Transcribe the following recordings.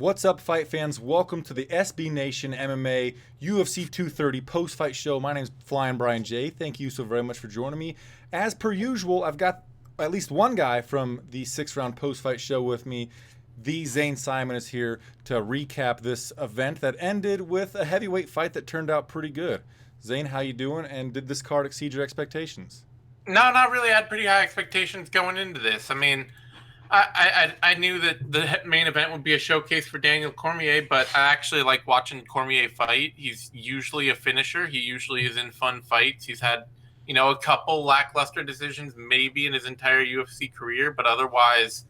What's up, fight fans? Welcome to the SB Nation MMA UFC 230 post-fight show. My name's Flying Brian J. Thank you so very much for joining me. As per usual, I've got at least one guy from the 6-round post-fight show with me. The Zane Simon is here to recap this event that ended with a heavyweight fight that turned out pretty good. Zane, how you doing? And did this card exceed your expectations? No, not really. I had pretty high expectations going into this. I mean, I knew that the main event would be a showcase for Daniel Cormier, but I actually like watching Cormier fight. He's usually a finisher. He usually is in fun fights. He's had, a couple lackluster decisions maybe in his entire UFC career, but otherwise,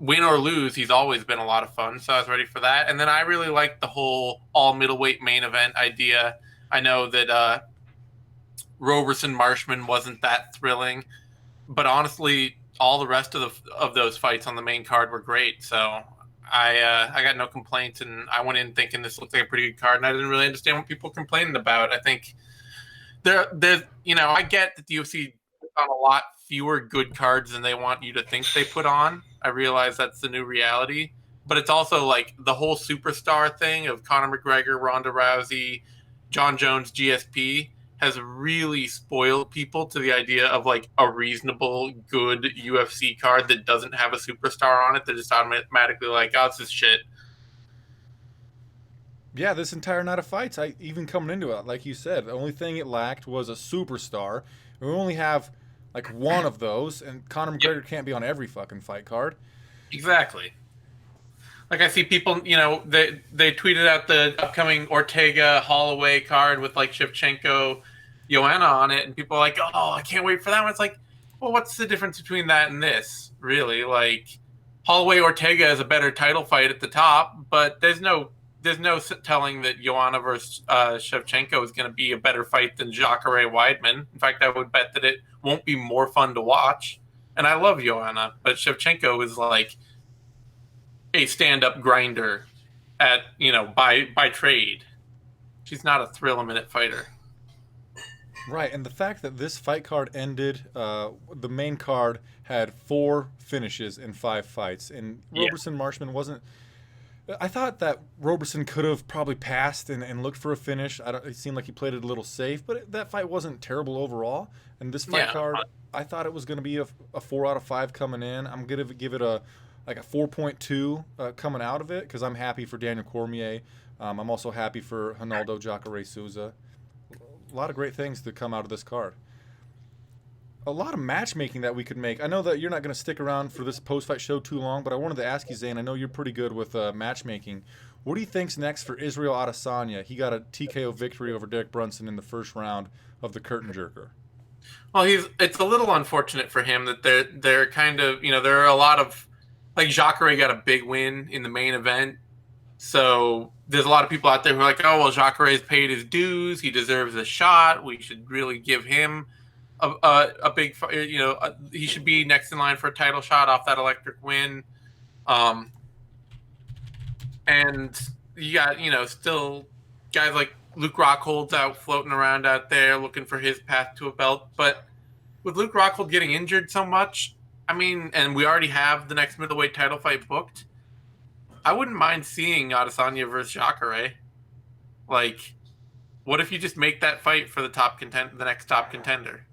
win or lose, he's always been a lot of fun. So I was ready for that. And then I really liked the whole all middleweight main event idea. I know that Robertson Marshman wasn't that thrilling, but honestly, all the rest of those fights on the main card were great. So I got no complaints, and I went in thinking this looked like a pretty good card, and I didn't really understand what people complaining about. I think I get that the UFC puts on a lot fewer good cards than they want you to think they put on. I realize that's the new reality, but it's also like the whole superstar thing of Conor McGregor, Ronda Rousey, John Jones, GSP has really spoiled people to the idea of like a reasonable, good UFC card that doesn't have a superstar on it. They're just automatically like, oh, this is shit. Yeah, this entire night of fights, I even coming into it, like you said, the only thing it lacked was a superstar. We only have like one of those, and Conor McGregor can't be on every fucking fight card. Exactly. Like I see people, they tweeted out the upcoming Ortega Holloway card with like Shevchenko, Joanna on it, and people are like, "Oh, I can't wait for that one." It's like, well, what's the difference between that and this? Really, like Holloway Ortega is a better title fight at the top, but there's no telling that Joanna versus Shevchenko is going to be a better fight than Jacare Weidman. In fact, I would bet that it won't be more fun to watch. And I love Joanna, but Shevchenko is like a stand-up grinder at by trade. She's not a thrill-a-minute fighter. Right, and the fact that this fight card ended, the main card had 4 finishes in 5 fights, and Robertson Marshman wasn't. I thought that Robertson could have probably passed and looked for a finish. It seemed like he played it a little safe, but that fight wasn't terrible overall. And this fight card, I thought it was going to be a 4 out of 5 coming in. I'm going to give it a 4.2 coming out of it because I'm happy for Daniel Cormier. I'm also happy for Rinaldi Jacare Souza. A lot of great things to come out of this card. A lot of matchmaking that we could make. I know that you're not going to stick around for this post-fight show too long, but I wanted to ask you, Zane, I know you're pretty good with matchmaking. What do you think's next for Israel Adesanya? He got a TKO victory over Derrick Brunson in the first round of the Curtain Jerker. Well, it's a little unfortunate for him that they're kind of, there are a lot of, like Jacare got a big win in the main event. So there's a lot of people out there who are like, oh, well, Jacare's paid his dues. He deserves a shot. We should really give him a big, he should be next in line for a title shot off that electric win. And you got, still guys like Luke Rockhold's out floating around out there looking for his path to a belt. But with Luke Rockhold getting injured so much, I mean, and we already have the next middleweight title fight booked, I wouldn't mind seeing Adesanya versus Jacare. Like, what if you just make that fight for the next top contender?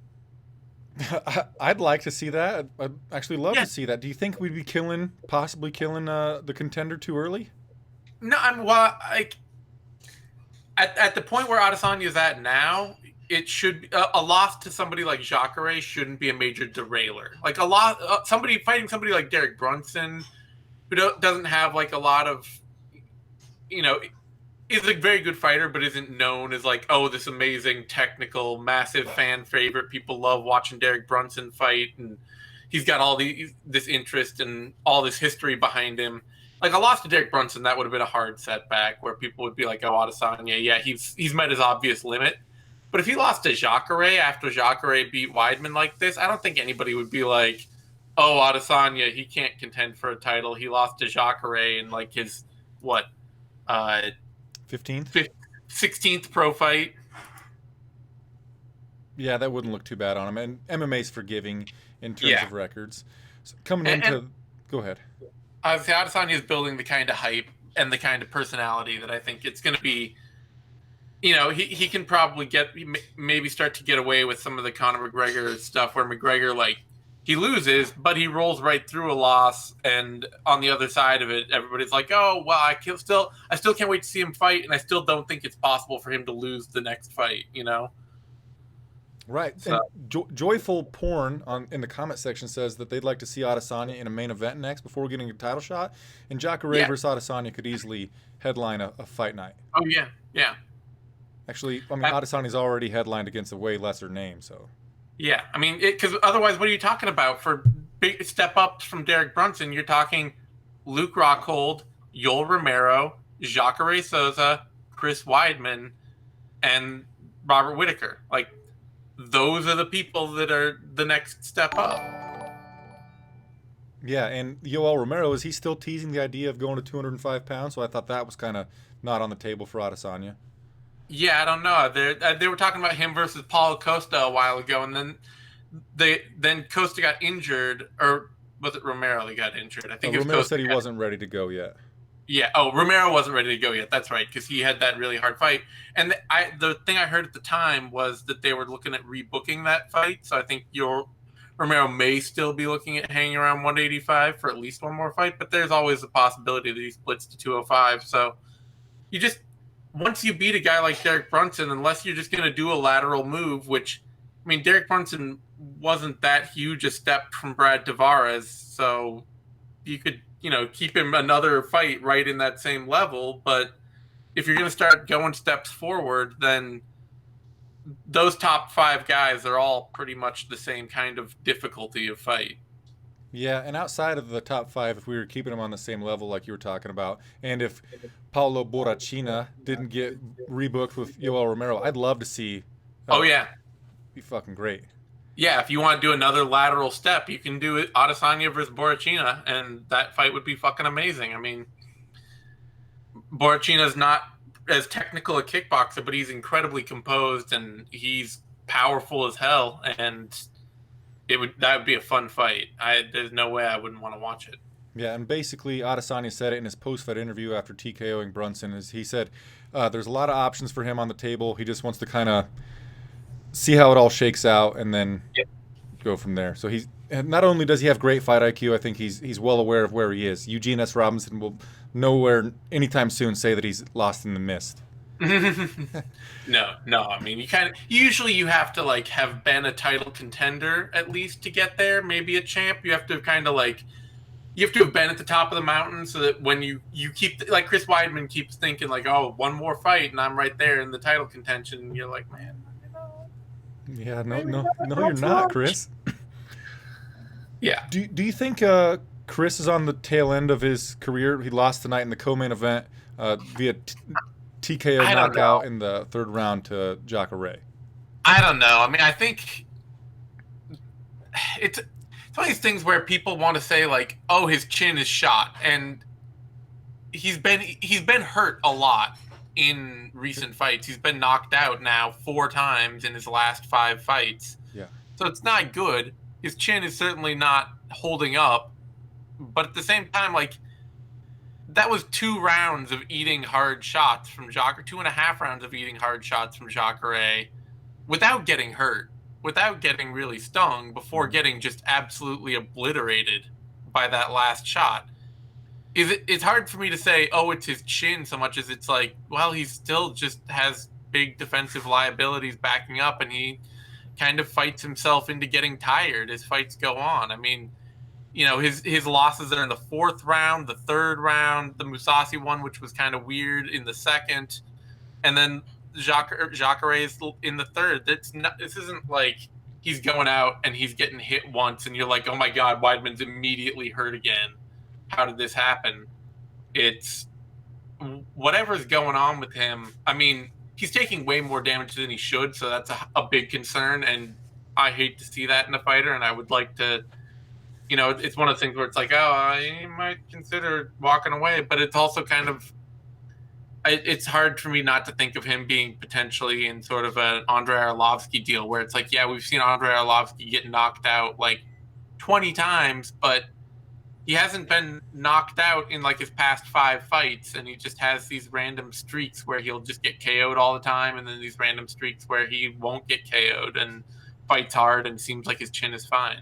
I'd like to see that. I'd actually love to see that. Do you think we'd be possibly killing the contender too early? No, like at the point where Adesanya is at now, it should a loss to somebody like Jacare shouldn't be a major derailer. Like somebody fighting somebody like Derrick Brunson, who doesn't have like a lot of, is a very good fighter, but isn't known as like, oh, this amazing technical, massive fan favorite. People love watching Derrick Brunson fight, and he's got this interest and all this history behind him. Like a loss to Derrick Brunson, that would have been a hard setback where people would be like, oh, Adesanya, yeah, he's met his obvious limit. But if he lost to Jacare after Jacare beat Weidman like this, I don't think anybody would be like, oh, Adesanya, he can't contend for a title. He lost to Jacare in like his, 15th? 16th pro fight. Yeah, that wouldn't look too bad on him. And MMA's forgiving in terms of records. So coming into... Go ahead. Adesanya is building the kind of hype and the kind of personality that I think it's going to be. He can probably maybe start to get away with some of the Conor McGregor stuff where McGregor, like, he loses, but he rolls right through a loss, and on the other side of it, everybody's like, "Oh, well, I still can't wait to see him fight, and I still don't think it's possible for him to lose the next fight." Right. So And Joyful Porn in the comment section says that they'd like to see Adesanya in a main event next before getting a title shot. And Jacare yeah, versus Adesanya could easily headline a fight night. oh yeah, yeah. Actually, I mean, Adesanya's already headlined against a way lesser name, so. Yeah, I mean, because otherwise, what are you talking about? For big step ups from Derrick Brunson, you're talking Luke Rockhold, Yoel Romero, Jacare Souza, Chris Weidman, and Robert Whitaker. Like, those are the people that are the next step up. Yeah, and Yoel Romero, is he still teasing the idea of going to 205 pounds? So I thought that was kind of not on the table for Adesanya. Yeah, I don't know. They were talking about him versus Paulo Costa a while ago, and then Costa got injured, or was it Romero that got injured? I think it was Romero Costa said he wasn't ready to go yet. Yeah. Oh, Romero wasn't ready to go yet. That's right, because he had that really hard fight. And the thing I heard at the time was that they were looking at rebooking that fight. So I think your Romero may still be looking at hanging around 185 for at least one more fight. But there's always the possibility that he splits to 205. So you just once you beat a guy like Derrick Brunson, unless you're just going to do a lateral move, which I mean, Derrick Brunson wasn't that huge a step from Brad Tavares, so you could keep him another fight right in that same level. But if you're going to start going steps forward, then those top five guys are all pretty much the same kind of difficulty of fight. Yeah, and outside of the top five, if we were keeping them on the same level like you were talking about, and if Paulo Borrachina didn't get rebooked with Yoel Romero, I'd love to see. Oh yeah, be fucking great. Yeah, if you want to do another lateral step, you can do it Adesanya versus Borrachina, and that fight would be fucking amazing. I mean, Borrachina's not as technical a kickboxer, but he's incredibly composed and he's powerful as hell, and that would be a fun fight. There's no way I wouldn't want to watch it. Yeah, and basically Adesanya said it in his post-fight interview after TKOing Brunson. He said there's a lot of options for him on the table. He just wants to kind of see how it all shakes out and then go from there. So not only does he have great fight IQ, I think he's well aware of where he is. Eugene S. Robinson will nowhere anytime soon say that he's lost in the mist. No. I mean, usually you have to have been a title contender at least to get there. Maybe a champ. You have to you have to have been at the top of the mountain so that when you keep Chris Weidman keeps thinking oh, one more fight and I'm right there in the title contention. And you're like, man. Yeah, no, you're not, Chris. Yeah. Do you think Chris is on the tail end of his career? He lost tonight in the co-main event via TKO knockout in the third round to Jacare. I don't know. I mean, I think it's one of these things where people want to say oh, his chin is shot, and he's been hurt a lot in recent fights. He's been knocked out now 4 times in his last 5 fights. Yeah. So it's not good. His chin is certainly not holding up. But at the same time, that was 2 rounds of eating hard shots from Jacare, 2.5 rounds of eating hard shots from Jacare without getting hurt, without getting really stung, before getting just absolutely obliterated by that last shot. It's hard for me to say, oh, it's his chin so much as it's well, he still just has big defensive liabilities backing up, and he kind of fights himself into getting tired as fights go on. I mean, his losses are in the 4th round, the 3rd round, the Mousasi one, which was kind of weird, in the 2nd, and then Jacare's in the 3rd. This isn't he's going out and he's getting hit once and you're like, oh my God, Weidman's immediately hurt again. How did this happen? It's whatever's going on with him. I mean, he's taking way more damage than he should, so that's a big concern, and I hate to see that in a fighter, and I would like to, it's one of the things where it's oh, I might consider walking away, but it's also kind of, it's hard for me not to think of him being potentially in sort of an Andrei Arlovsky deal where it's yeah, we've seen Andrei Arlovsky get knocked out 20 times, but he hasn't been knocked out in like his past 5 fights, and he just has these random streaks where he'll just get KO'd all the time, and then these random streaks where he won't get KO'd and fights hard and seems like his chin is fine.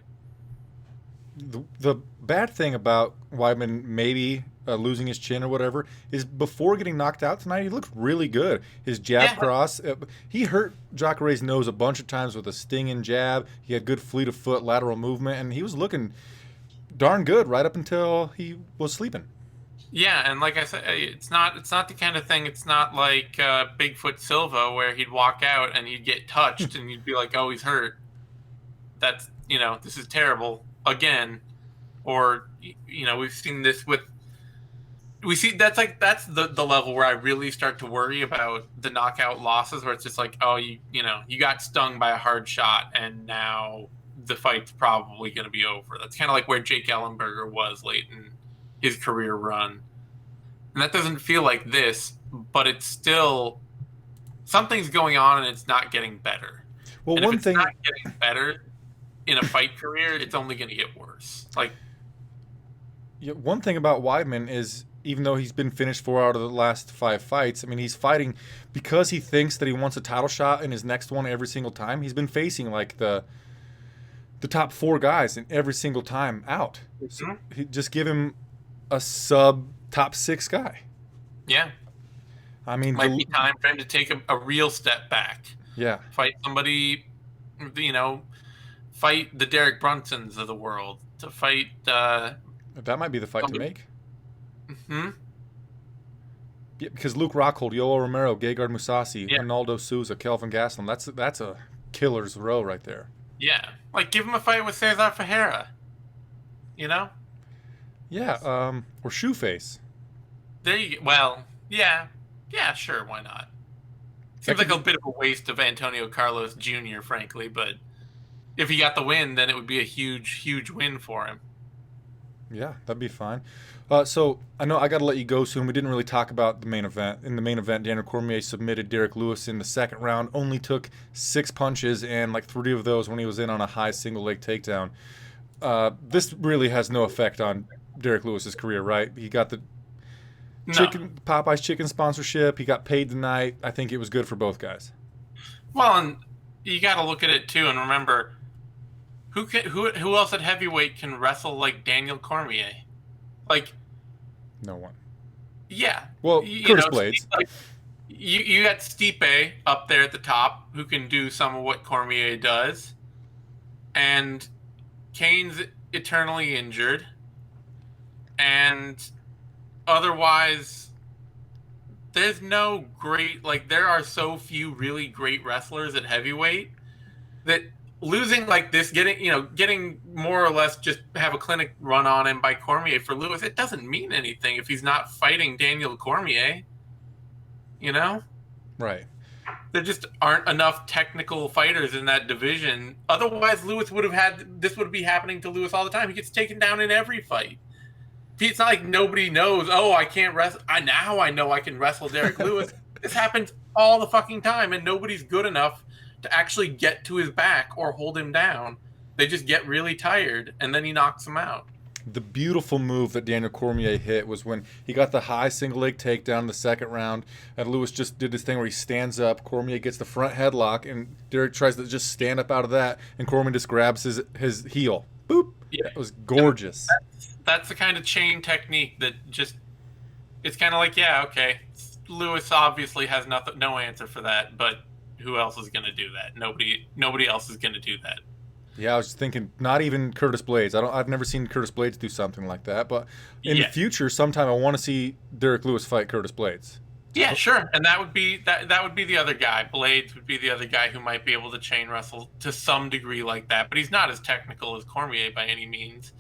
The bad thing about Weidman maybe losing his chin or whatever is before getting knocked out tonight, he looked really good. His jab cross, he hurt Jacare's nose a bunch of times with a stinging jab. He had good fleet of foot lateral movement, and he was looking darn good right up until he was sleeping. Yeah, and like I said, it's not the kind of thing. It's not like Bigfoot Silva where he'd walk out and he'd get touched and you'd be like, "Oh, he's hurt." That's this is terrible again. Or we've seen this with that's the level where I really start to worry about the knockout losses, where it's just like, oh, you got stung by a hard shot and now the fight's probably going to be over. That's kind of like where Jake Ellenberger was late in his career run. And that doesn't feel like this, but it's still something's going on and it's not getting better. Well, and one if it's thing not getting better in a fight career, it's only going to get worse. Like, yeah, one thing about Weidman is even though he's been finished 4 out of the last 5 fights, I mean, he's fighting because he thinks that he wants a title shot in his next one every single time. He's been facing like the top 4 guys in every single time out. So he just give him a sub top 6 guy. Yeah. I mean, might be time for him to take a real step back. Yeah. Fight somebody, fight the Derrick Brunsons of the world. To fight. That might be the fight to make. Hmm. Yeah, because Luke Rockhold, Yoel Romero, Gegard Mousasi, Ronaldo Souza, Kelvin Gastelum, that's a killer's row right there. Yeah. Like, give him a fight with Cesar Ferreira. Yeah, or Shoeface. There you go. Well, yeah. Yeah, sure, why not? Seems like a bit of a waste of Antonio Carlos Jr., frankly, but if he got the win, then it would be a huge, huge win for him. Yeah, that'd be fine. So I know I got to let you go soon. We didn't really talk about the main event. In the main event, Daniel Cormier submitted Derrick Lewis in the second round. Only took 6 punches, and like 3 of those when he was in on a high single leg takedown. This really has no effect on Derrick Lewis's career, right? He got the Popeye's chicken sponsorship. He got paid tonight. I think it was good for both guys. Well, and you got to look at it too, and remember, who else at heavyweight can wrestle like Daniel Cormier? Like, no one. Yeah. Well, Curtis Blades. You got Stipe up there at the top, who can do some of what Cormier does, and Kane's eternally injured, and otherwise, there's no great, there are so few really great wrestlers at heavyweight that losing like this, getting more or less just have a clinic run on him by Cormier for Lewis, it doesn't mean anything if he's not fighting Daniel Cormier. Right. There just aren't enough technical fighters in that division. Otherwise, Lewis this would be happening to Lewis all the time. He gets taken down in every fight. It's not like nobody knows, oh, I can't wrestle. Now I know I can wrestle Derrick Lewis. This happens all the fucking time, and nobody's good enough to actually get to his back or hold him down. They just get really tired, and then he knocks them out. The beautiful move that Daniel Cormier hit was when he got the high single leg takedown in the second round, and Lewis just did this thing where he stands up, Cormier gets the front headlock, and Derrick tries to just stand up out of that, and Cormier just grabs his heel. Boop. Yeah. It was gorgeous. That's the kind of chain technique that just, it's kind of like, yeah, okay, Lewis obviously has no answer for that, but who else is going to do that? Nobody else is going to do that. Yeah, I was thinking not even Curtis Blades. I've never seen Curtis Blades do something like that, but in the future, sometime I want to see Derrick Lewis fight Curtis Blades. Yeah, sure. And that would be the other guy. Blades would be the other guy who might be able to chain wrestle to some degree like that, but he's not as technical as Cormier by any means.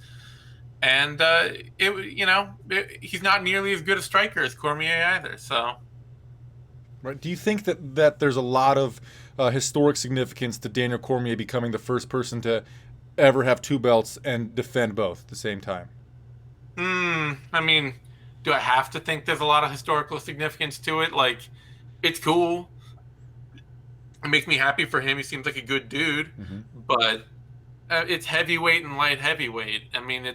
And he's not nearly as good a striker as Cormier either. So, right? Do you think that there's a lot of historic significance to Daniel Cormier becoming the first person to ever have 2 belts and defend both at the same time? I mean, do I have to think there's a lot of historical significance to it? Like, it's cool. It makes me happy for him. He seems like a good dude. Mm-hmm. But it's heavyweight and light heavyweight. I mean,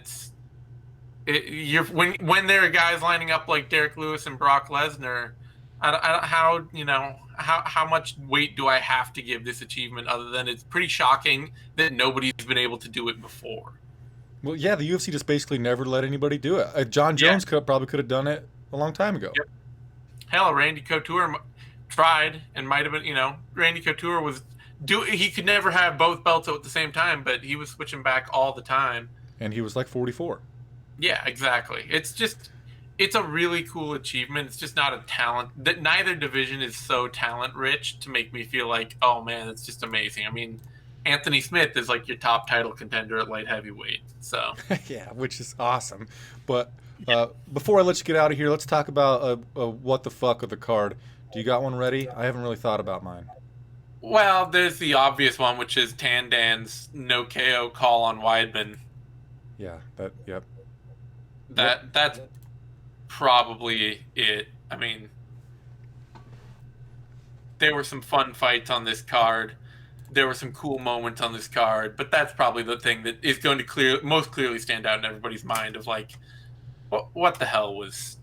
When there are guys lining up like Derrick Lewis and Brock Lesnar, how much weight do I have to give this achievement other than it's pretty shocking that nobody's been able to do it before. Well, yeah, the UFC just basically never let anybody do it. John Yeah. Jones probably could have done it a long time ago. Yep. Hell, Randy Couture tried and might have been. Randy Couture he could never have both belts at the same time, but he was switching back all the time. And he was like 44. Yeah, exactly. It's a really cool achievement. It's just not a talent that neither division is so talent rich to make me feel like, oh man, it's just amazing. I mean, Anthony Smith is like your top title contender at light heavyweight. So Yeah, which is awesome. But before I let you get out of here, let's talk about what the fuck of the card. Do you got one ready? I haven't really thought about mine. well, there's the obvious one, which is Tandan's no KO call on Weidman. Yeah, yep. That's probably it. I mean, there were some fun fights on this card. There were some cool moments on this card, but that's probably the thing that is going to most clearly stand out in everybody's mind of like, what the hell was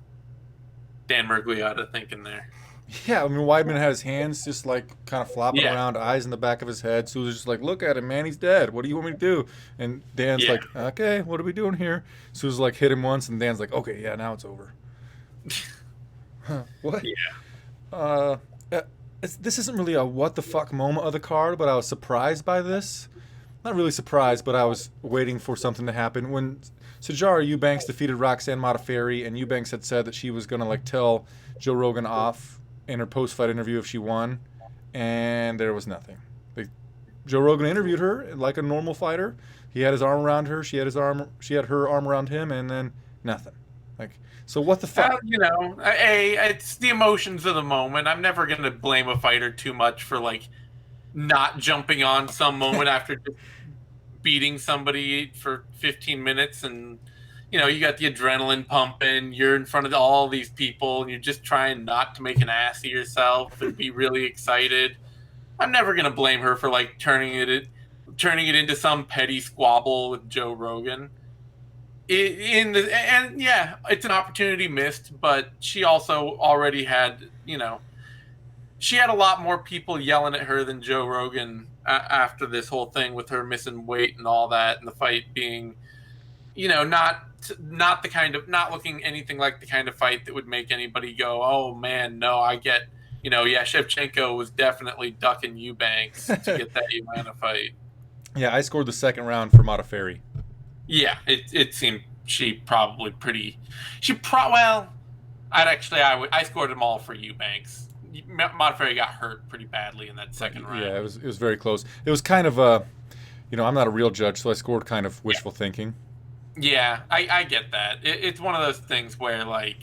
Dan Miragliotta thinking there? Yeah, I mean, Weidman had his hands just like kind of flopping Yeah. around, eyes in the back of his head. So he was just like, look at him, man, he's dead. What do you want me to do? And Dan's Yeah. like, okay, what are we doing here? So he was like, hit him once, and Dan's like, okay, yeah, now it's over. Huh, what? Yeah. Uh, this isn't really a what the fuck moment of the card, but I was surprised by this. Not really surprised, but I was waiting for something to happen. When Sijara Eubanks defeated Roxanne Modafferi, and Eubanks had said that she was going to like tell Joe Rogan off in her post-fight interview if she won, and there was nothing. Joe Rogan interviewed her like a normal fighter. He had his arm around her. She had her arm around him, and then nothing. Like, so what the fuck? It's the emotions of the moment. I'm never going to blame a fighter too much for like not jumping on some moment after just beating somebody for 15 minutes and you got the adrenaline pumping, you're in front of all these people and you're just trying not to make an ass of yourself and be really excited. I'm never going to blame her for like turning it into some petty squabble with Joe Rogan. It's an opportunity missed, but she also already had, she had a lot more people yelling at her than Joe Rogan after this whole thing with her missing weight and all that, and the fight being, not the kind of, not looking anything like the kind of fight that would make anybody go, oh man, no, I get, Shevchenko was definitely ducking Eubanks to get that Joanna fight. Yeah, I scored the second round for Modafferi. Yeah, it seemed I scored them all for Eubanks. Modafferi got hurt pretty badly in that second round. Yeah, it was very close. It was kind of a, I'm not a real judge, so I scored kind of wishful thinking. Yeah, I get that. It's one of those things where like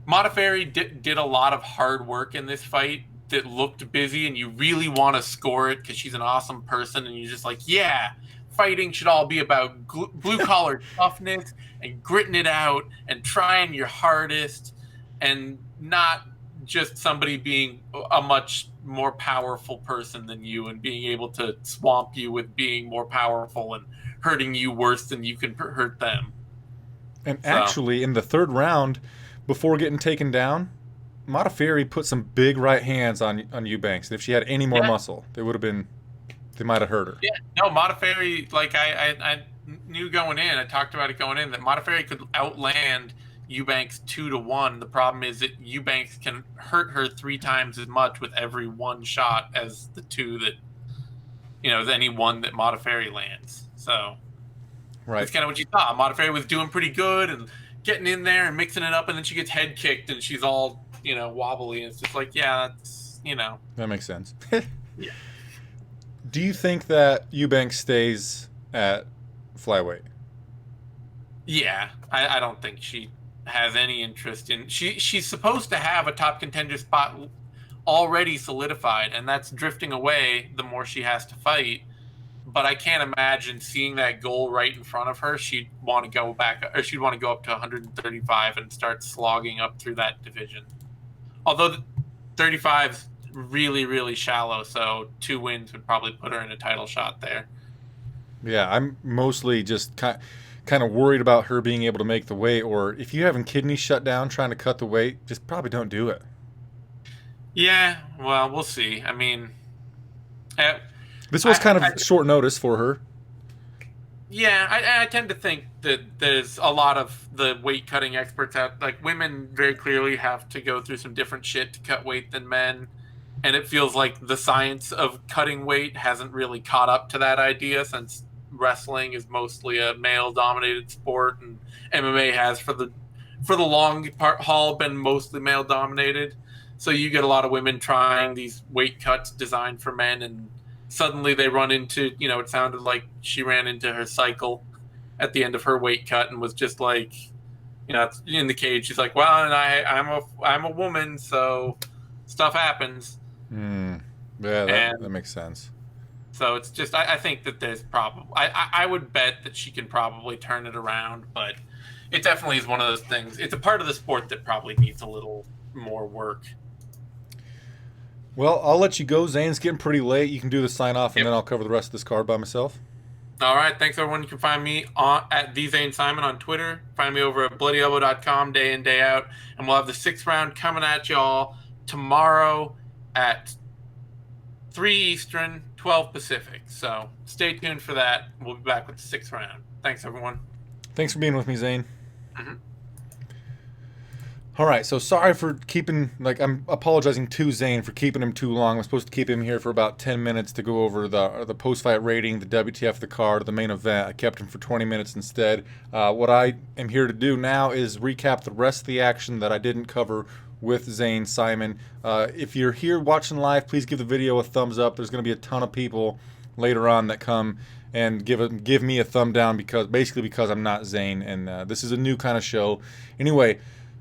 Modafferi did a lot of hard work in this fight that looked busy, and you really want to score it because she's an awesome person, and you're just like, yeah, fighting should all be about blue collar toughness and gritting it out and trying your hardest, and not just somebody being a much more powerful person than you and being able to swamp you with being more powerful and hurting you worse than you can hurt them. And actually, in the third round, before getting taken down, Modafferi put some big right hands on Eubanks. If she had any more muscle, they might have hurt her. Yeah, no, Modafferi, like I knew going in, I talked about it going in, that Modafferi could outland Eubanks 2-1. The problem is that Eubanks can hurt her 3 times as much with every one shot as the two that, as any one that Modafferi lands. So right, that's kind of what you thought. Modafferi was doing pretty good and getting in there and mixing it up, and then she gets head kicked and she's all, wobbly, and it's just like, yeah, that's, that makes sense. Yeah. Do you think that Eubanks stays at flyweight? Yeah, I don't think she has any interest in. She's supposed to have a top contender spot already solidified, and that's drifting away the more she has to fight. But I can't imagine seeing that goal right in front of her. She'd want to go back, or she'd want to go up to 135 and start slogging up through that division. Although 35's really, really shallow, so 2 wins would probably put her in a title shot there. Yeah, I'm mostly just kind of worried about her being able to make the weight, or if you're having kidneys shut down trying to cut the weight, just probably don't do it. Yeah, well, we'll see. I mean, uh, This was kind I of short notice for her. yeah, I tend to think that there's a lot of the weight cutting experts out. Like women very clearly have to go through some different shit to cut weight than men. And it feels like the science of cutting weight hasn't really caught up to that idea, since wrestling is mostly a male dominated sport and MMA has for the long part haul been mostly male dominated. So you get a lot of women trying these weight cuts designed for men, and suddenly they run into, it sounded like she ran into her cycle at the end of her weight cut and was just like, in the cage. She's like, well, and I'm a woman, so stuff happens. Yeah, that makes sense. So it's just, I think that there's probably, I would bet that she can probably turn it around, but it definitely is one of those things. It's a part of the sport that probably needs a little more work. Well, I'll let you go. Zane's getting pretty late. You can do the sign off, and Yep. then I'll cover the rest of this card by myself. All right. Thanks, everyone. You can find me at TheZaneSimon on Twitter. Find me over at bloodyelbow.com day in, day out. And we'll have the 6th round coming at y'all tomorrow at 3 Eastern, 12 Pacific. So stay tuned for that. We'll be back with the 6th round. Thanks, everyone. Thanks for being with me, Zane. Mhm. All right, so sorry for keeping, I'm apologizing to Zane for keeping him too long. I'm supposed to keep him here for about 10 minutes to go over the post-fight rating, the WTF, the card, the main event. I kept him for 20 minutes instead. What I am here to do now is recap the rest of the action that I didn't cover with Zane Simon. If you're here watching live, please give the video a thumbs up. There's going to be a ton of people later on that come and give me a thumb down because I'm not Zane, and this is a new kind of show. Anyway,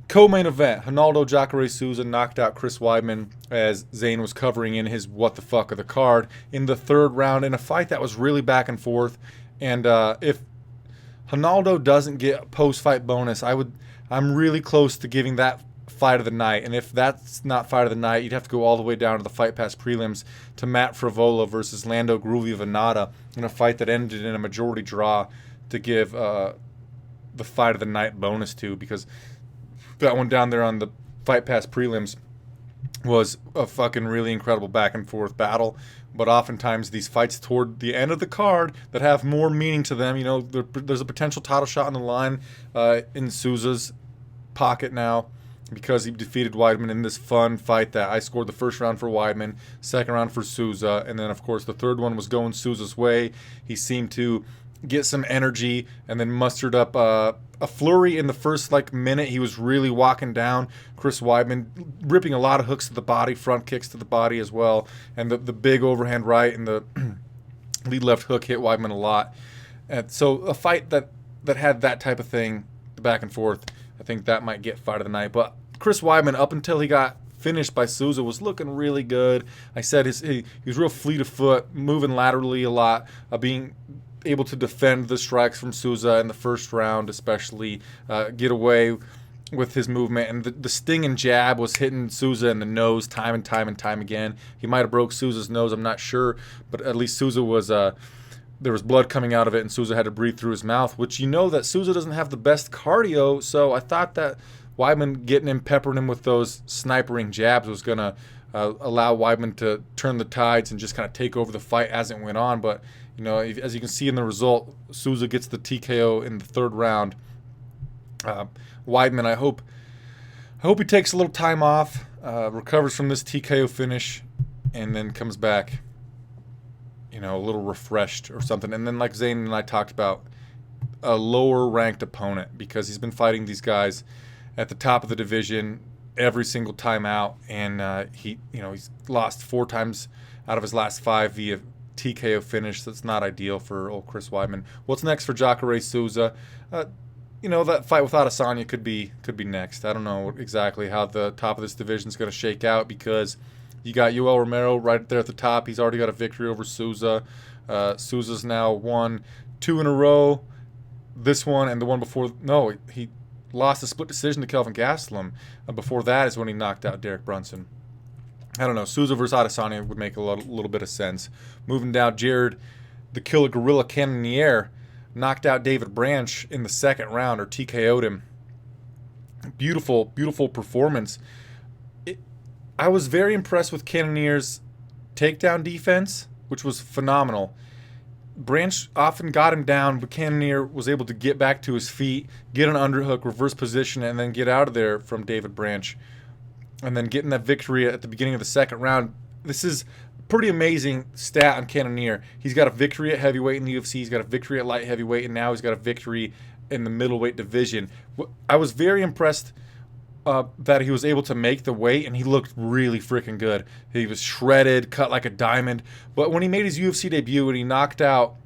co-main event, Rinaldi Jacare Souza knocked out Chris Weidman as Zane was covering in his what the fuck of the card in the 3rd round in a fight that was really back and forth. And if Rinaldi doesn't get a post-fight bonus, I'm really close to giving that fight of the night. And if that's not fight of the night, you'd have to go all the way down to the Fight Pass prelims to Matt Frivola versus Lando Groovy Venata in a fight that ended in a majority draw to give the fight of the night bonus to, because that one down there on the Fight Pass prelims was a fucking really incredible back and forth battle. But oftentimes these fights toward the end of the card that have more meaning to them, there's a potential title shot on the line in Souza's pocket now, because he defeated Weidman in this fun fight that I scored the 1st round for Weidman, 2nd round for Souza, and then of course the 3rd one was going Souza's way. He seemed to get some energy and then mustered up a flurry in the first minute. He was really walking down Chris Weidman, ripping a lot of hooks to the body, front kicks to the body as well, and the big overhand right and the lead left hook hit Weidman a lot. And so a fight that had that type of thing, the back and forth, I think that might get fight of the night. But Chris Weidman, up until he got finished by Souza, was looking really good. I said he was real fleet of foot, moving laterally a lot, being able to defend the strikes from Souza in the 1st round, especially get away with his movement. And the stinging jab was hitting Souza in the nose time and time again. He might have broke Souza's nose, I'm not sure, but at least Souza was there was blood coming out of it, and Souza had to breathe through his mouth, which that Souza doesn't have the best cardio, so I thought that Weidman getting him, peppering him with those snipering jabs was going to allow Weidman to turn the tides and just kind of take over the fight as it went on. But, as you can see in the result, Souza gets the TKO in the 3rd round. Weidman, I hope he takes a little time off, recovers from this TKO finish, and then comes back, a little refreshed or something. And then, like Zane and I talked about, a lower ranked opponent, because he's been fighting these guys at the top of the division every single time out, and he's lost 4 times out of his last 5 via TKO finish. So it's not ideal for old Chris Weidman. What's next for Jacare Souza? That fight with Adesanya could be next. I don't know exactly how the top of this division is going to shake out, because you got Yoel Romero right there at the top. He's already got a victory over Souza. Souza's now won 2 in a row. This one and the one before. No, he lost a split decision to Kelvin Gastelum. Before that is when he knocked out Derrick Brunson. I don't know. Souza versus Adesanya would make a little bit of sense. Moving down, Jared, the Killer Gorilla Cannonier, knocked out David Branch in the second round, or TKO'd him. Beautiful, beautiful performance. I was very impressed with Cannonier's takedown defense, which was phenomenal. Branch often got him down, but Cannonier was able to get back to his feet, get an underhook, reverse position, and then get out of there from David Branch. And then getting that victory at the beginning of the second round. This is a pretty amazing stat on Cannonier. He's got a victory at heavyweight in the UFC. He's got a victory at light heavyweight, and now he's got a victory in the middleweight division. I was very impressed that he was able to make the weight, and he looked really freaking good. He was shredded, cut like a diamond. But when he made his UFC debut and he knocked out,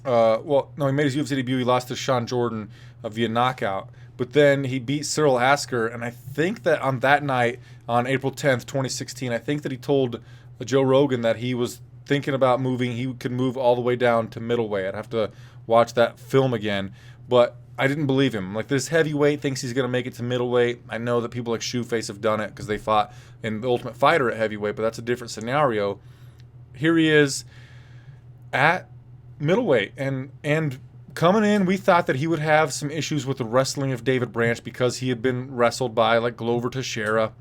he made his UFC debut. He lost to Sean Jordan via knockout. But then he beat Cyril Asker, and I think that on that night, on April 10th, 2016, I think that he told Joe Rogan that he was thinking about moving. He could move all the way down to middleweight. I'd have to watch that film again, but I didn't believe him. Like, this heavyweight thinks he's going to make it to middleweight. I know that people like Shoeface have done it because they fought in The Ultimate Fighter at heavyweight, but that's a different scenario. Here he is at middleweight, and coming in, we thought that he would have some issues with the wrestling of David Branch because he had been wrestled by like Glover Teixeira.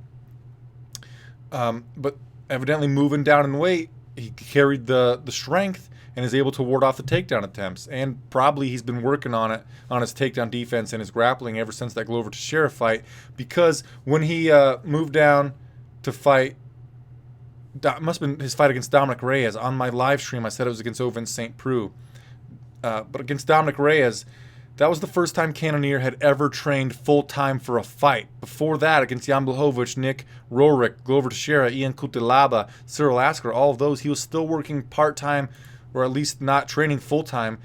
But evidently moving down in weight, he carried the strength and is able to ward off the takedown attempts. And probably he's been working on it, on his takedown defense and his grappling ever since that Glover Teixeira fight. Because when he moved down to fight, it must have been his fight against Dominic Reyes. On my live stream, I said it was against Ovince St. Preux. But against Dominic Reyes, that was the first time Cannonier had ever trained full-time for a fight. Before that, against Jan Blachowicz, Nick Roerick, Glover Teixeira, Ian Cutelaba, Cyril Asker, all of those, he was still working part-time, or at least not training full-time.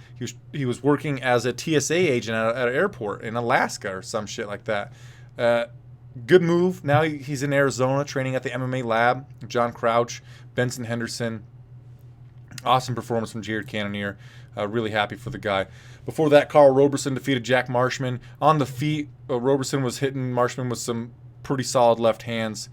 He was working as a TSA agent at an airport in Alaska or some shit like that. Good move. Now he's in Arizona training at the MMA lab. John Crouch, Benson Henderson. Awesome performance from Jared Cannonier. Really happy for the guy. Before that, Carl Robertson defeated Jack Marshman. On the feet, Robertson was hitting Marshman with some pretty solid left hands.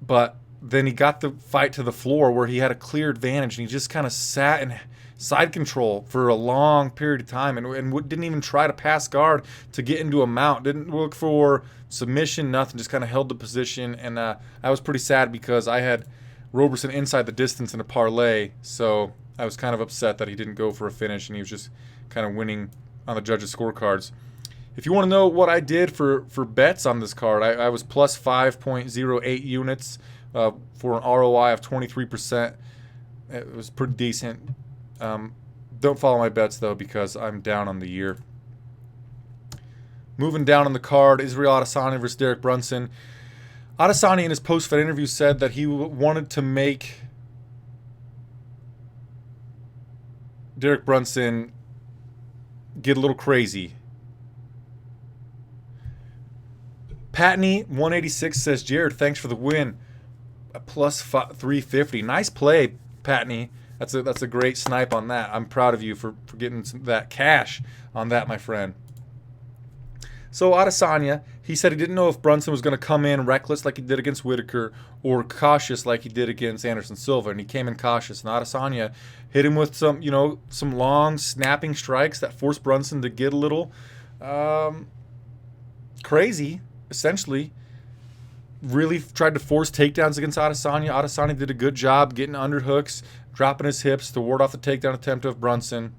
But then he got the fight to the floor where he had a clear advantage, and he just kind of sat in side control for a long period of time and didn't even try to pass guard to get into a mount. Didn't look for submission, nothing. Just kind of held the position. And I was pretty sad because I had Robertson inside the distance in a parlay, so I was kind of upset that he didn't go for a finish and he was just kind of winning on the judges' scorecards. If you want to know what I did for bets on this card, I was plus 5.08 units for an ROI of 23%. It was pretty decent. Don't follow my bets, though, because I'm down on the year. Moving down on the card, Israel Adesanya versus Derrick Brunson. Adesanya in his post-fight interview said that he wanted to make Derrick Brunson get a little crazy. Patney 186 says, Jared, thanks for the win. A plus 350. Nice play, Patney. That's a great snipe on that. I'm proud of you for getting that cash on that, my friend. So Adesanya, he said he didn't know if Brunson was going to come in reckless like he did against Whitaker or cautious like he did against Anderson Silva, and he came in cautious. And Adesanya hit him with some long snapping strikes that forced Brunson to get a little crazy, essentially. Really tried to force takedowns against Adesanya. Adesanya did a good job getting underhooks, dropping his hips to ward off the takedown attempt of Brunson.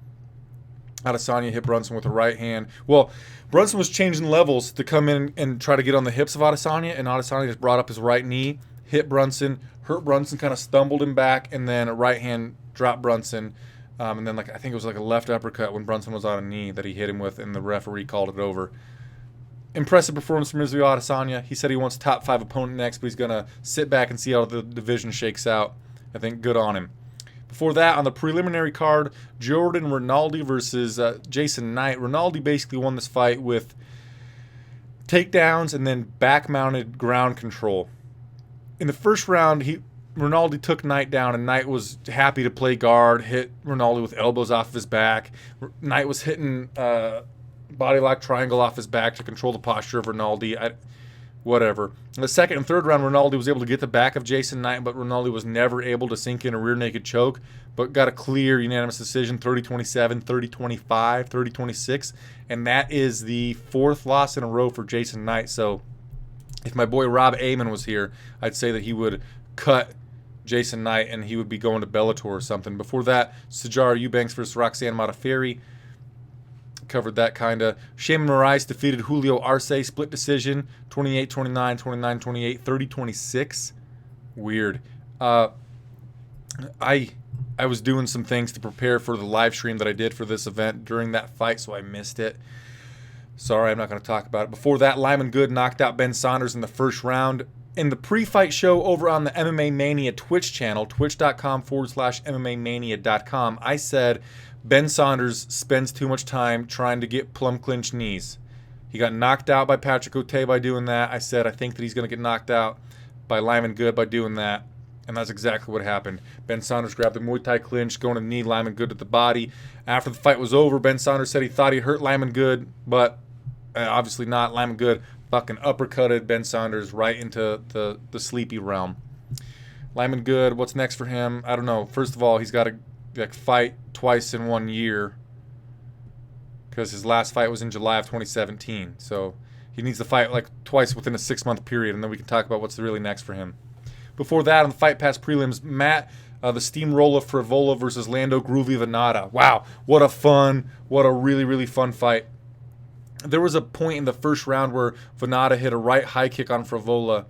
Adesanya hit Brunson with a right hand. Well, Brunson was changing levels to come in and try to get on the hips of Adesanya, and Adesanya just brought up his right knee, hit Brunson, hurt Brunson, kind of stumbled him back, and then a right hand dropped Brunson. And then I think it was like a left uppercut when Brunson was on a knee that he hit him with, and the referee called it over. Impressive performance from Israel Adesanya. He said he wants top 5 opponent next, but he's going to sit back and see how the division shakes out. I think good on him. Before that, on the preliminary card, Jordan Rinaldi versus Jason Knight. Rinaldi basically won this fight with takedowns and then back-mounted ground control. In the first round, Rinaldi took Knight down, and Knight was happy to play guard, hit Rinaldi with elbows off of his back. Knight was hitting body lock triangle off his back to control the posture of Rinaldi. whatever. In the second and third round, Rinaldi was able to get the back of Jason Knight, but Rinaldi was never able to sink in a rear naked choke, but got a clear unanimous decision, 30-27, 30-25, 30-26, and that is the fourth loss in a row for Jason Knight. So if my boy Rob Amon was here, I'd say that he would cut Jason Knight and he would be going to Bellator or something. Before that, Sijara Eubanks versus Roxanne Modafferi. Covered that kind of. Shayman Moraes defeated Julio Arce, split decision, 28-29, 29-28, 30-26. Weird. I was doing some things to prepare for the live stream that I did for this event during that fight, so I missed it. Sorry, I'm not going to talk about it. Before that, Lyman Good knocked out Ben Saunders in the first round. In the pre-fight show over on the MMA Mania Twitch channel, twitch.com/MMAmania.com, I said Ben Saunders spends too much time trying to get plumb clinch knees. He got knocked out by Patrick O'Tay by doing that. I said I think that he's going to get knocked out by Lyman Good by doing that. And that's exactly what happened. Ben Saunders grabbed the Muay Thai clinch, going to knee Lyman Good at the body. After the fight was over, Ben Saunders said he thought he hurt Lyman Good, but obviously not. Lyman Good fucking uppercutted Ben Saunders right into the sleepy realm. Lyman Good, what's next for him? I don't know. First of all, he's got to fight twice in 1 year because his last fight was in July of 2017. So he needs to fight twice within a 6-month period, and then we can talk about what's really next for him. Before that, on the Fight Pass prelims, Matt, the Steamroller Frivola versus Lando Groovy Venata. Wow, what a really, really fun fight. There was a point in the first round where Venata hit a right high kick on Frivola.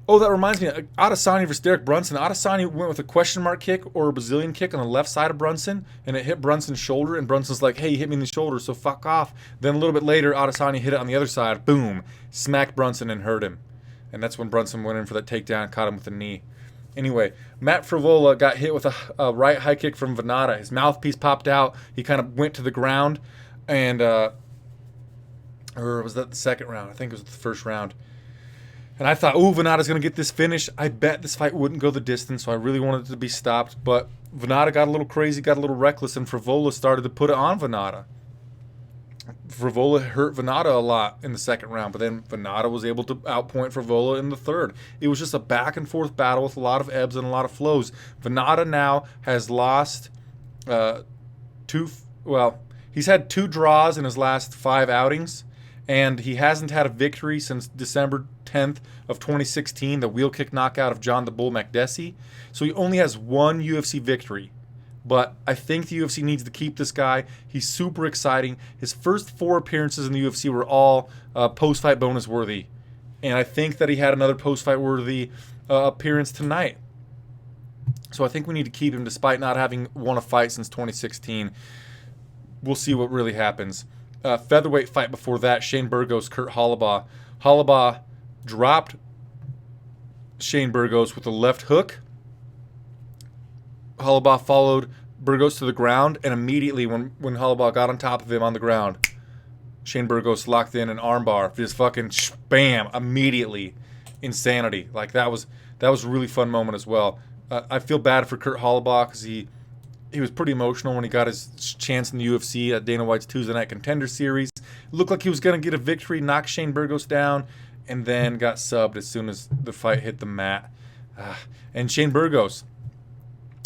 Oh, that reminds me, Adesanya versus Derrick Brunson. Adesanya went with a question mark kick or a Brazilian kick on the left side of Brunson, and it hit Brunson's shoulder, and Brunson's like, hey, you hit me in the shoulder, so fuck off. Then a little bit later, Adesanya hit it on the other side, boom, smacked Brunson and hurt him. And that's when Brunson went in for that takedown, caught him with the knee. Anyway, Matt Frivola got hit with a right high kick from Venata. His mouthpiece popped out. He kind of went to the ground, and or was that the second round? I think it was the first round. And I thought, ooh, Venata's going to get this finish. I bet this fight wouldn't go the distance, so I really wanted it to be stopped. But Venata got a little crazy, got a little reckless, and Frivola started to put it on Venata. Frivola hurt Venata a lot in the second round, but then Venata was able to outpoint Frivola in the third. It was just a back-and-forth battle with a lot of ebbs and a lot of flows. Venata now has lost he's had 2 draws in his last 5 outings, and he hasn't had a victory since December 10th of 2016, the wheel kick knockout of John the Bull Makdessi. So he only has 1 UFC victory. But I think the UFC needs to keep this guy. He's super exciting. His first 4 appearances in the UFC were all post-fight bonus worthy. And I think that he had another post-fight worthy appearance tonight. So I think we need to keep him despite not having won a fight since 2016. We'll see what really happens. Featherweight fight before that, Shane Burgos, Kurt Holobaugh. Holobaugh dropped Shane Burgos with a left hook. Holobaugh followed Burgos to the ground, and immediately when Holobaugh got on top of him on the ground, Shane Burgos locked in an armbar. Just fucking bam, immediately. Insanity. That was a really fun moment as well. I feel bad for Kurt Holobaugh because he was pretty emotional when he got his chance in the UFC at Dana White's Tuesday Night Contender Series. It looked like he was going to get a victory, knock Shane Burgos down, and then got subbed as soon as the fight hit the mat. And Shane Burgos,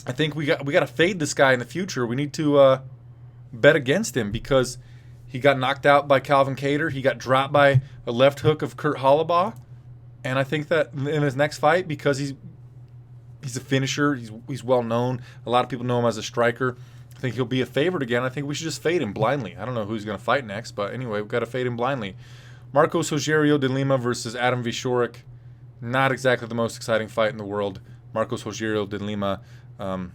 I think we got to fade this guy in the future. We need to bet against him because he got knocked out by Calvin Kattar. He got dropped by a left hook of Kurt Holobaugh. And I think that in his next fight, because he's a finisher, he's well known. A lot of people know him as a striker. I think he'll be a favorite again. I think we should just fade him blindly. I don't know who he's going to fight next, but anyway, we've got to fade him blindly. Marcos Rogerio de Lima versus Adam Wieczorek. Not exactly the most exciting fight in the world. Marcos Rogerio de Lima kind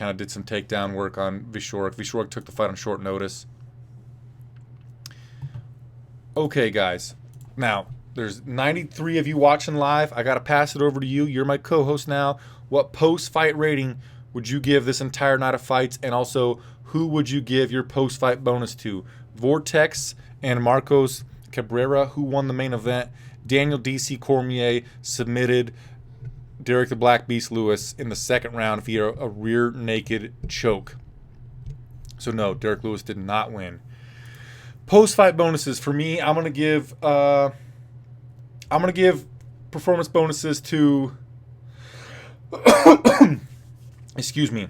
of did some takedown work on Wieczorek. Wieczorek took the fight on short notice. Okay, guys. Now, there's 93 of you watching live. I got to pass it over to you. You're my co-host now. What post-fight rating would you give this entire night of fights? And also, who would you give your post-fight bonus to? Vortex and Marcos Cabrera, who won the main event. Daniel D.C. Cormier submitted Derrick the Black Beast Lewis in the second round via a rear naked choke. So no, Derrick Lewis did not win. Post-fight bonuses. For me, I'm going to give I'm going to give performance bonuses to, excuse me,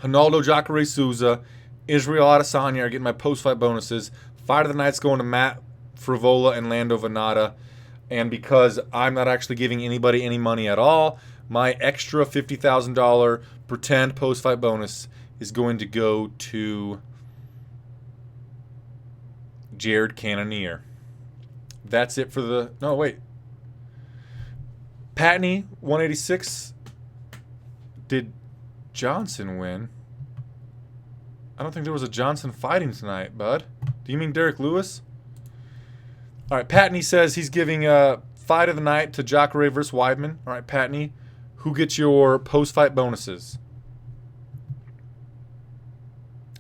Rinaldi, Jacare Souza, Israel Adesanya are getting my post-fight bonuses. Fight of the night's going to Matt Frivola and Lando Venata. And because I'm not actually giving anybody any money at all, my extra $50,000 pretend post-fight bonus is going to go to Jared Cannonier. That's it for the... No, wait. Patney, 186. Did Johnson win? I don't think there was a Johnson fighting tonight, bud. Do you mean Derrick Lewis? All right, Patney says he's giving fight of the night to Jacare versus Weidman. All right, Patney, who gets your post-fight bonuses?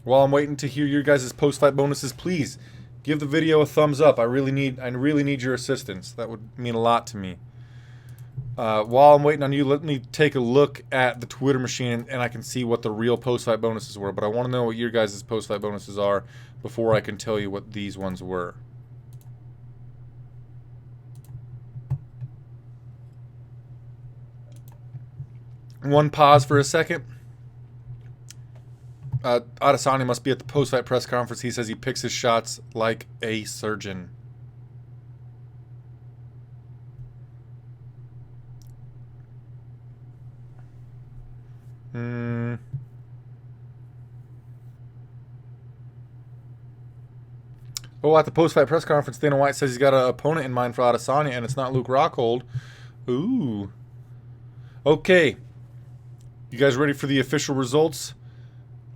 While I'm waiting to hear your guys' post-fight bonuses, please give the video a thumbs up. I really need your assistance. That would mean a lot to me. While I'm waiting on you, let me take a look at the Twitter machine and I can see what the real post-fight bonuses were. But I want to know what your guys' post-fight bonuses are before I can tell you what these ones were. One pause for a second. Adesanya must be at the post-fight press conference. He says he picks his shots like a surgeon. Oh, at the post-fight press conference, Dana White says he's got an opponent in mind for Adesanya, and it's not Luke Rockhold. Ooh. Okay. You guys ready for the official results?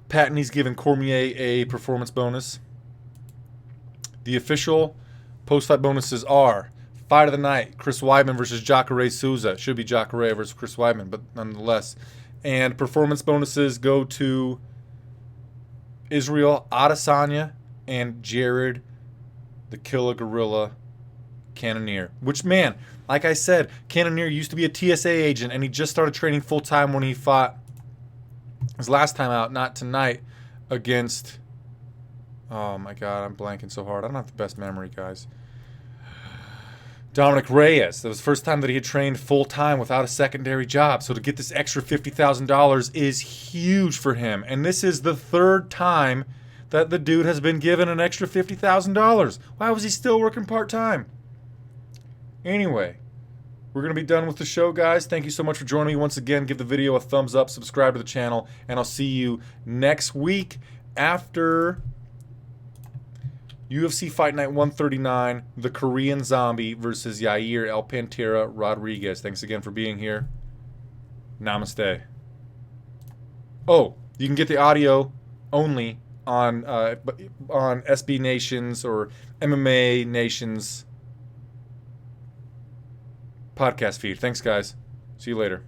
Patney's giving Cormier a performance bonus. The official post-fight bonuses are fight of the night, Chris Weidman versus Jacare Souza. It should be Jacare versus Chris Weidman, but nonetheless. And performance bonuses go to Israel Adesanya and Jared the Killer Gorilla Cannonier. Which, man, like I said, Cannonier used to be a TSA agent, and he just started training full-time when he fought his last time out, not tonight, against... Oh, my God, I'm blanking so hard. I don't have the best memory, guys. Dominic Reyes. That was the first time that he had trained full-time without a secondary job. So to get this extra $50,000 is huge for him. And this is the third time that the dude has been given an extra $50,000. Why was he still working part-time? Anyway, we're going to be done with the show, guys. Thank you so much for joining me once again. Give the video a thumbs up, subscribe to the channel, and I'll see you next week after UFC Fight Night 139, the Korean Zombie versus Yair El Pantera Rodriguez. Thanks again for being here. Namaste. Oh, you can get the audio only on SB Nation's or MMA Nation's podcast feed. Thanks, guys. See you later.